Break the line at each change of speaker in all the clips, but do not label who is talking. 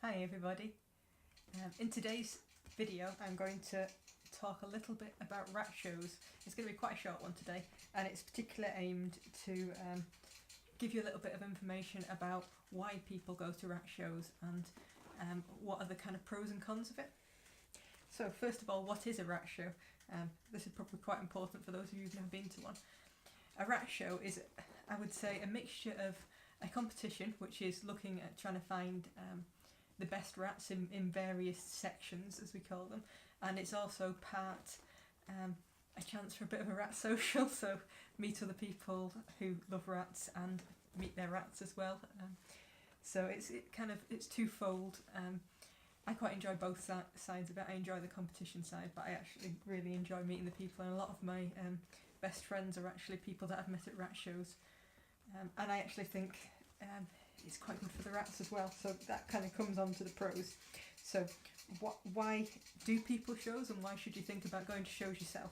Hi everybody. In today's video I'm going to talk a little bit about rat shows. It's going to be quite a short one today, and it's particularly aimed to give you a little bit of information about why people go to rat shows and what are the kind of pros and cons of it. So first of all, what is a rat show? This is probably quite important for those of you who've never been to one. A rat show is, I would say, a mixture of a competition, which is looking at trying to find the best rats in various sections, as we call them, and it's also part a chance for a bit of a rat social, so meet other people who love rats and meet their rats as well. So it's twofold. I quite enjoy both sides of it. I enjoy the competition side, but I actually really enjoy meeting the people, and a lot of my best friends are actually people that I've met at rat shows, and I actually think it's quite good for the rats as well, so that kind of comes on to the pros. So why do people shows, and why should you think about going to shows yourself?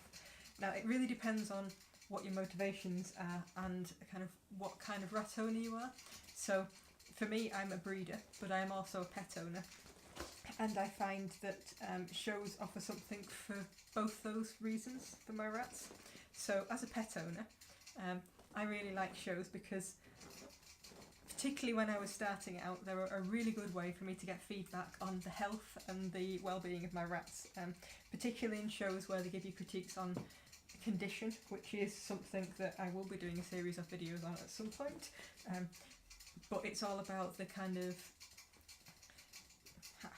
Now it really depends on what your motivations are and kind of what kind of rat owner you are. So for me, I'm a breeder, but I am also a pet owner, and I find that shows offer something for both those reasons for my rats. So as a pet owner, I really like shows because, particularly when I was starting out, they were a really good way for me to get feedback on the health and the well-being of my rats, particularly in shows where they give you critiques on condition, which is something that I will be doing a series of videos on at some point, but it's all about the kind of,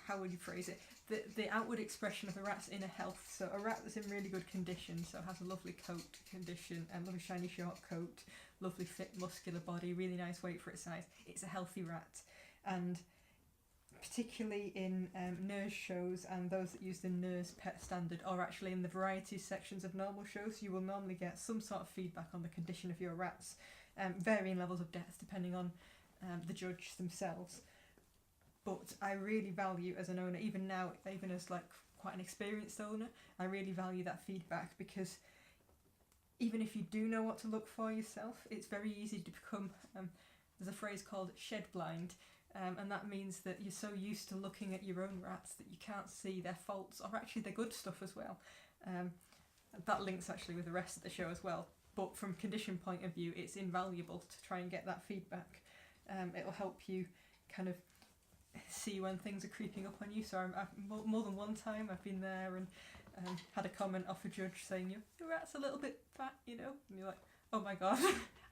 how would you phrase it, the outward expression of the rat's inner health. So a rat that's in really good condition, so has a lovely coat condition, and lovely shiny short coat, lovely fit muscular body, really nice weight for its size, it's a healthy rat. And particularly in NERS shows and those that use the NERS pet standard, or actually in the varieties sections of normal shows, you will normally get some sort of feedback on the condition of your rats, varying levels of depth depending on the judge themselves. But I really value, as an owner, even now, even as like quite an experienced owner, I really value that feedback, because even if you do know what to look for yourself, it's very easy to become, there's a phrase called shed blind, and that means that you're so used to looking at your own rats that you can't see their faults, or actually their good stuff as well. That links actually with the rest of the show as well, but from a condition point of view, it's invaluable to try and get that feedback. It'll help you kind of see when things are creeping up on you. So more than one time I've been there and had a comment off a judge saying, your rat's a little bit fat, you know, and you're like, oh my god,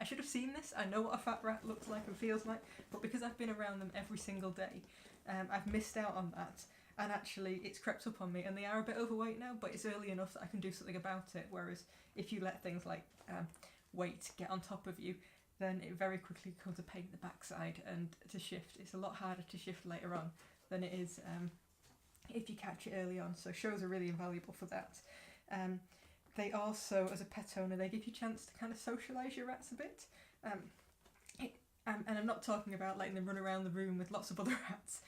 I should have seen this, I know what a fat rat looks like and feels like, but because I've been around them every single day, I've missed out on that, and actually it's crept up on me, and they are a bit overweight now, but it's early enough that I can do something about it. Whereas if you let things like weight get on top of you, then it very quickly becomes a pain in the backside, and to shift, it's a lot harder to shift later on than it is if you catch it early on. So shows are really invaluable for that. They also, as a pet owner, they give you a chance to kind of socialise your rats a bit. And I'm not talking about letting them run around the room with lots of other rats.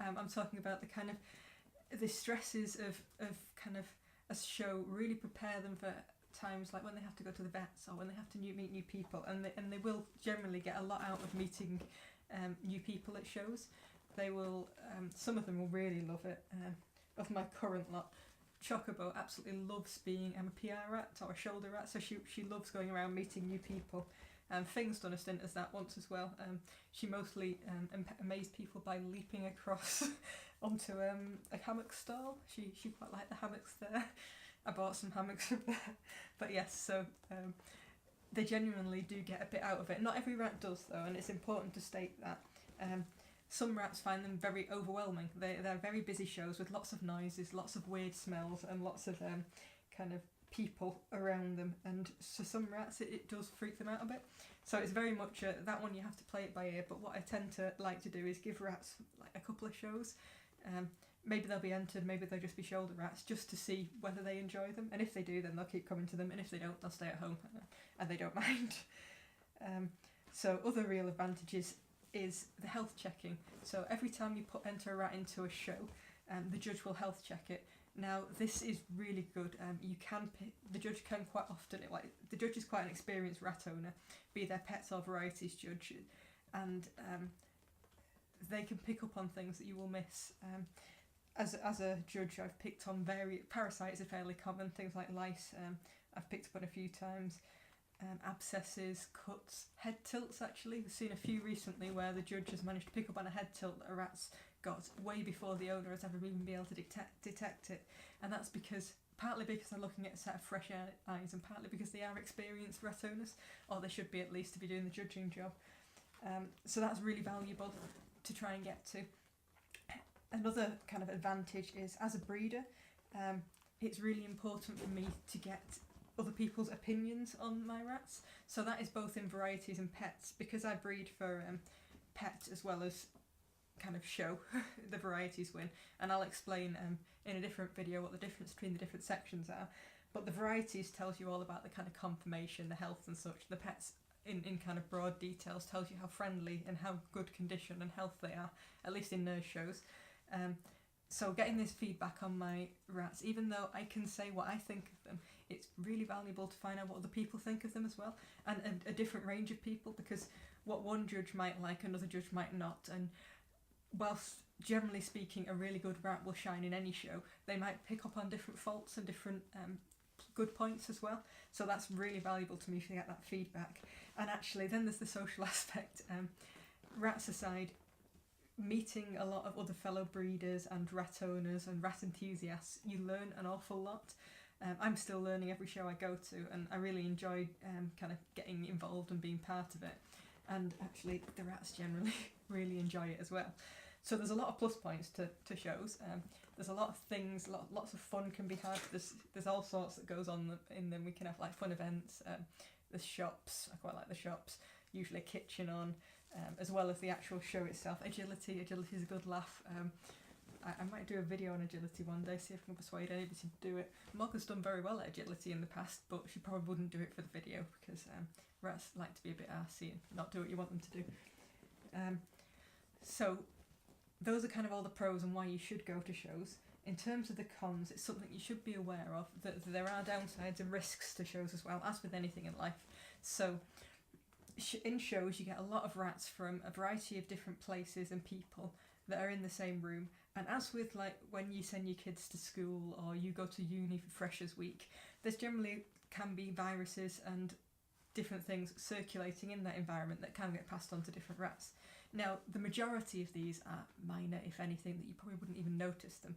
I'm talking about the kind of, the stresses of kind of a show really prepare them for times like when they have to go to the vets, or when they have to meet new people, and they will generally get a lot out of meeting new people at shows. They will, some of them will really love it. Of my current lot, Chocobo absolutely loves being a PR rat or a shoulder rat, so she loves going around meeting new people. Fing's done a stint as that once as well. She mostly amazed people by leaping across onto a hammock stall. She quite liked the hammocks there. I bought some hammocks from there. But yes, so they genuinely do get a bit out of it. Not every rat does though, and it's important to state that. Some rats find them very overwhelming. They're very busy shows with lots of noises, lots of weird smells, and lots of kind of people around them, and for some rats it does freak them out a bit. So it's very much that one you have to play it by ear, but what I tend to like to do is give rats like a couple of shows. Maybe they'll be entered, maybe they'll just be shoulder rats, just to see whether they enjoy them, and if they do, then they'll keep coming to them, and if they don't, they'll stay at home, and they don't mind. So other real advantages is the health checking. So every time you enter a rat into a show, the judge will health check it. Now this is really good. You can pick, the judge can quite often, the judge is quite an experienced rat owner, be their pets or varieties judge, and they can pick up on things that you will miss. As a judge, I've picked on parasites are fairly common, things like lice. I've picked up on a few times. Abscesses, cuts, head tilts. Actually, we've seen a few recently where the judge has managed to pick up on a head tilt that a rat's got way before the owner has ever even been able to detect it, and that's partly because they're looking at a set of fresh eyes, and partly because they are experienced rat owners, or they should be at least to be doing the judging job. So that's really valuable to try and get to. Another kind of advantage is, as a breeder, it's really important for me to get other people's opinions on my rats. So that is both in varieties and pets, because I breed for pet as well as kind of show. The varieties win, and I'll explain in a different video what the difference between the different sections are. But the varieties tells you all about the kind of conformation, the health and such. The pets in kind of broad details tells you how friendly and how good condition and health they are, at least in NERS shows. So getting this feedback on my rats, even though I can say what I think of them, it's really valuable to find out what other people think of them as well, and a different range of people, because what one judge might like, another judge might not. And whilst generally speaking a really good rat will shine in any show, they might pick up on different faults and different good points as well. So that's really valuable to me to get that feedback. And actually then there's the social aspect. Rats aside, meeting a lot of other fellow breeders and rat owners and rat enthusiasts, you learn an awful lot. I'm still learning every show I go to, and I really enjoy kind of getting involved and being part of it. And actually the rats generally really enjoy it as well. So there's a lot of plus points to shows. There's a lot of things, lots of fun can be had. There's all sorts that goes on in them. We can have like fun events. There's shops. I quite like the shops. Usually a kitchen on, as well as the actual show itself. Agility is a good laugh. I might do a video on agility one day, see if I can persuade anybody to do it. Mogga's done very well at agility in the past, but she probably wouldn't do it for the video, because rats like to be a bit arsey and not do what you want them to do. So those are kind of all the pros and why you should go to shows. In terms of the cons, it's something you should be aware of, that there are downsides and risks to shows as well, as with anything in life. So in shows you get a lot of rats from a variety of different places and people that are in the same room. And as with like when you send your kids to school or you go to uni for Freshers Week, there's generally can be viruses and different things circulating in that environment that can get passed on to different rats. Now, the majority of these are minor, if anything, that you probably wouldn't even notice them.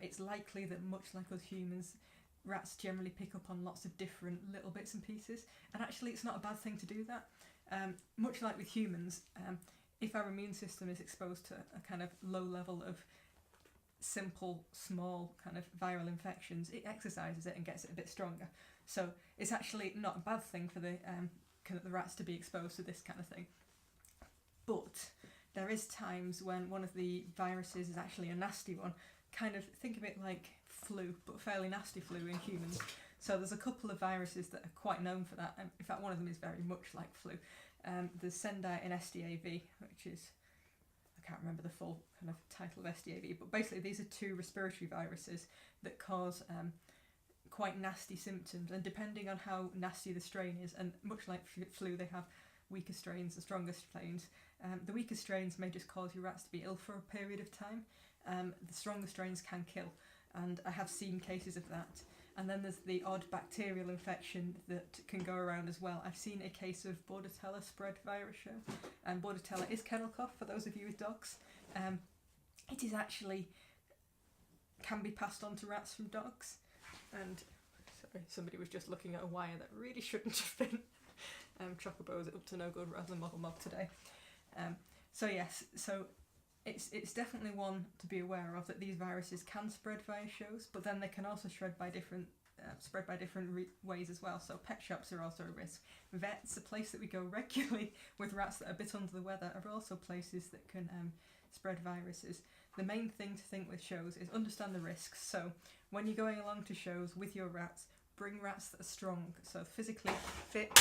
It's likely that much like us humans, rats generally pick up on lots of different little bits and pieces, and actually it's not a bad thing to do that. Much like with humans, if our immune system is exposed to a kind of low level of simple, small kind of viral infections, it exercises it and gets it a bit stronger. So it's actually not a bad thing for the rats to be exposed to this kind of thing. But there is times when one of the viruses is actually a nasty one. Kind of think of it like flu, but fairly nasty flu in humans. So there's a couple of viruses that are quite known for that. In fact, one of them is very much like flu. There's Sendai and SDAV, which is, I can't remember the full kind of title of SDAV, but basically these are two respiratory viruses that cause quite nasty symptoms, and depending on how nasty the strain is, and much like flu, they have weaker strains and stronger strains. The weaker strains may just cause your rats to be ill for a period of time. The stronger strains can kill, and I have seen cases of that. And then there's the odd bacterial infection that can go around as well. I've seen a case of Bordetella spread virus show, and Bordetella is kennel cough for those of you with dogs. It is actually can be passed on to rats from dogs. And sorry, somebody was just looking at a wire that really shouldn't have been. Chocobo's up to no good as a model mob today. So yes, so it's definitely one to be aware of, that these viruses can spread via shows, but then they can also spread by different ways as well. So pet shops are also a risk. Vets, a place that we go regularly with rats that are a bit under the weather, are also places that can spread viruses. The main thing to think with shows is understand the risks. So when you're going along to shows with your rats, bring rats that are strong, so physically fit.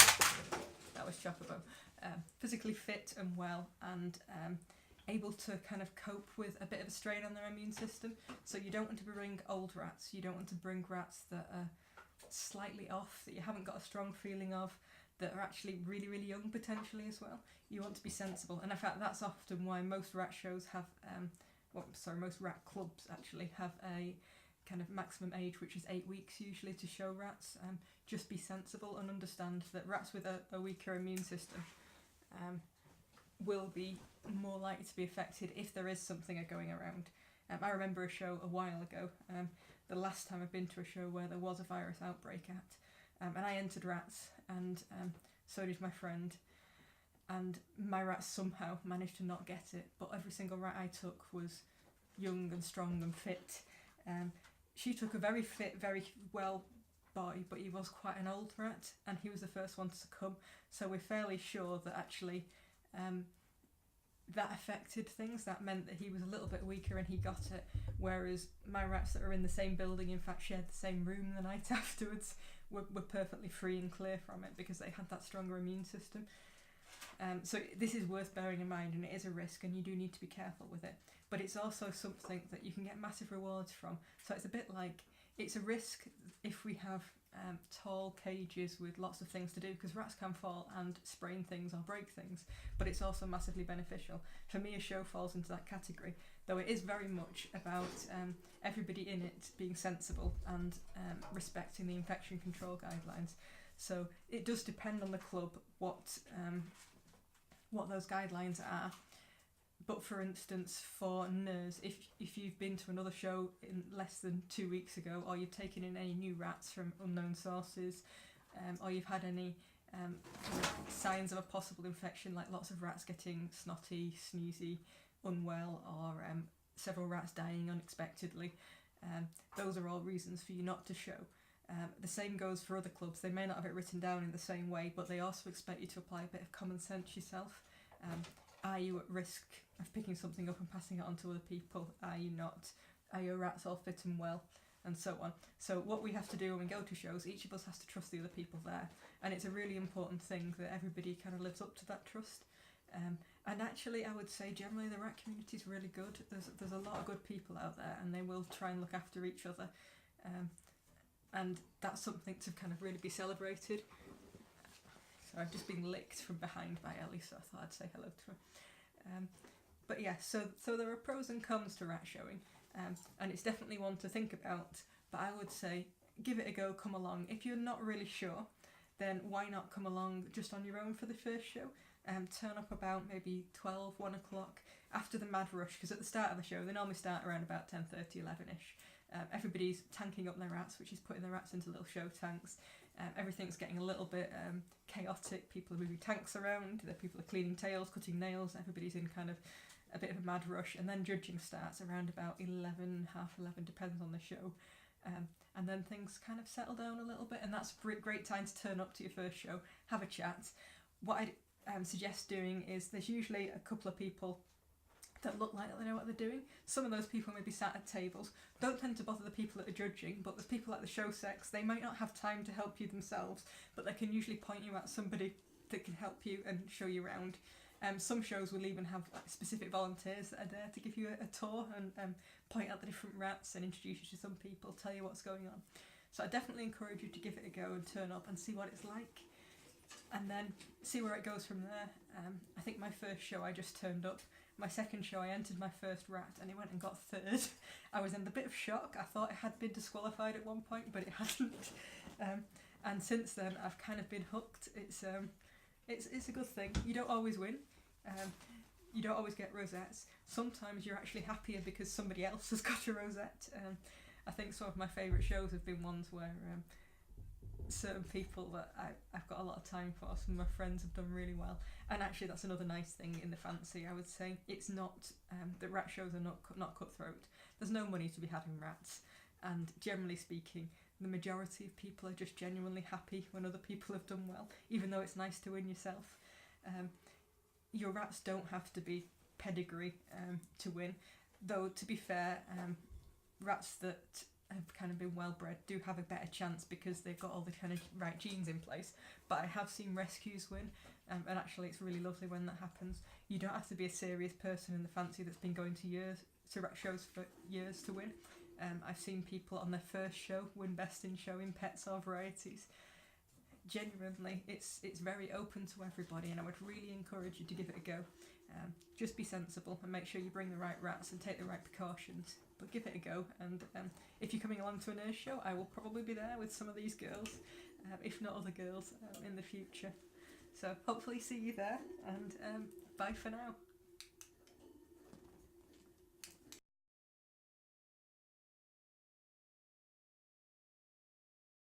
That was Chocobo. Physically fit and well, and able to kind of cope with a bit of a strain on their immune system. So you don't want to bring old rats, you don't want to bring rats that are slightly off, that you haven't got a strong feeling of, that are actually really, really young potentially as well. You want to be sensible, and in fact that's often why most rat shows have, most rat clubs actually have a kind of maximum age, which is 8 weeks usually, to show rats. Just be sensible and understand that rats with a weaker immune system will be more likely to be affected if there is something going around. I remember a show a while ago, the last time I've been to a show where there was a virus outbreak at, and I entered rats, and so did my friend, and my rat somehow managed to not get it, but every single rat I took was young and strong and fit. She took a very fit, very well boy, but he was quite an old rat, and he was the first one to succumb, so we're fairly sure that actually that affected things. That meant that he was a little bit weaker and he got it, whereas my rats that are in the same building, in fact shared the same room the night afterwards, were perfectly free and clear from it because they had that stronger immune system. So this is worth bearing in mind, and it is a risk, and you do need to be careful with it, but it's also something that you can get massive rewards from. So it's a bit like, it's a risk if we have tall cages with lots of things to do, because rats can fall and sprain things or break things, but it's also massively beneficial. For me, a show falls into that category, though it is very much about everybody in it being sensible and respecting the infection control guidelines. So it does depend on the club what those guidelines are. But for instance, for NERS, if you've been to another show in less than 2 weeks ago, or you've taken in any new rats from unknown sources, or you've had any signs of a possible infection, like lots of rats getting snotty, sneezy, unwell, or several rats dying unexpectedly, those are all reasons for you not to show. The same goes for other clubs. They may not have it written down in the same way, but they also expect you to apply a bit of common sense yourself. Are you at risk of picking something up and passing it on to other people? Are you not? Are your rats all fit and well? And so on. So what we have to do when we go to shows, each of us has to trust the other people there. And it's a really important thing that everybody kind of lives up to that trust. And actually, I would say generally the rat community is really good. There's a lot of good people out there, and they will try and look after each other. And that's something to kind of really be celebrated. So I've just been licked from behind by Ellie, so I thought I'd say hello to her. But yeah, so there are pros and cons to rat showing, and it's definitely one to think about, but I would say give it a go, come along. If you're not really sure, then why not come along just on your own for the first show? Turn up about maybe 12, 1 o'clock after the mad rush, because at the start of the show they normally start around about 10:30, 11ish. Everybody's tanking up their rats, which is putting their rats into little show tanks. Everything's getting a little bit chaotic. People are moving tanks around, the people are cleaning tails, cutting nails, everybody's in kind of a bit of a mad rush, and then judging starts around about 11, half 11, depends on the show. And then things kind of settle down a little bit, and that's a great time to turn up to your first show, have a chat. What I'd suggest doing is, there's usually a couple of people that look like they know what they're doing. Some of those people may be sat at tables. Don't tend to bother the people that are judging, but there's people at the show sex. They might not have time to help you themselves, but they can usually point you at somebody that can help you and show you around. Some shows will even have specific volunteers that are there to give you a tour and point out the different rats and introduce you to some people, tell you what's going on. So I definitely encourage you to give it a go and turn up and see what it's like, and then see where it goes from there. I think my first show I just turned up. My second show I entered my first rat and it went and got third. I was in a bit of shock. I thought it had been disqualified at one point, but it hadn't. And since then I've kind of been hooked. It's a good thing. You don't always win. You don't always get rosettes. Sometimes you're actually happier because somebody else has got a rosette. I think some of my favourite shows have been ones where certain people that I've got a lot of time for, some of my friends have done really well, and actually that's another nice thing in the fancy. I would say it's not the rat shows are not cutthroat. There's no money to be had in rats, and generally speaking the majority of people are just genuinely happy when other people have done well, even though it's nice to win yourself. Your rats don't have to be pedigree to win, though to be fair, rats that have kind of been well bred do have a better chance because they've got all the kind of right genes in place. But I have seen rescues win, and actually it's really lovely when that happens. You don't have to be a serious person in the fancy that's been going to rat shows for years to win. I've seen people on their first show win best in show in pets or varieties. genuinely, it's very open to everybody, and I would really encourage you to give it a go. Just be sensible and make sure you bring the right rats and take the right precautions, but give it a go. And if you're coming along to a NERS show, I will probably be there with some of these girls, if not other girls, in the future. So hopefully see you there, and bye for now.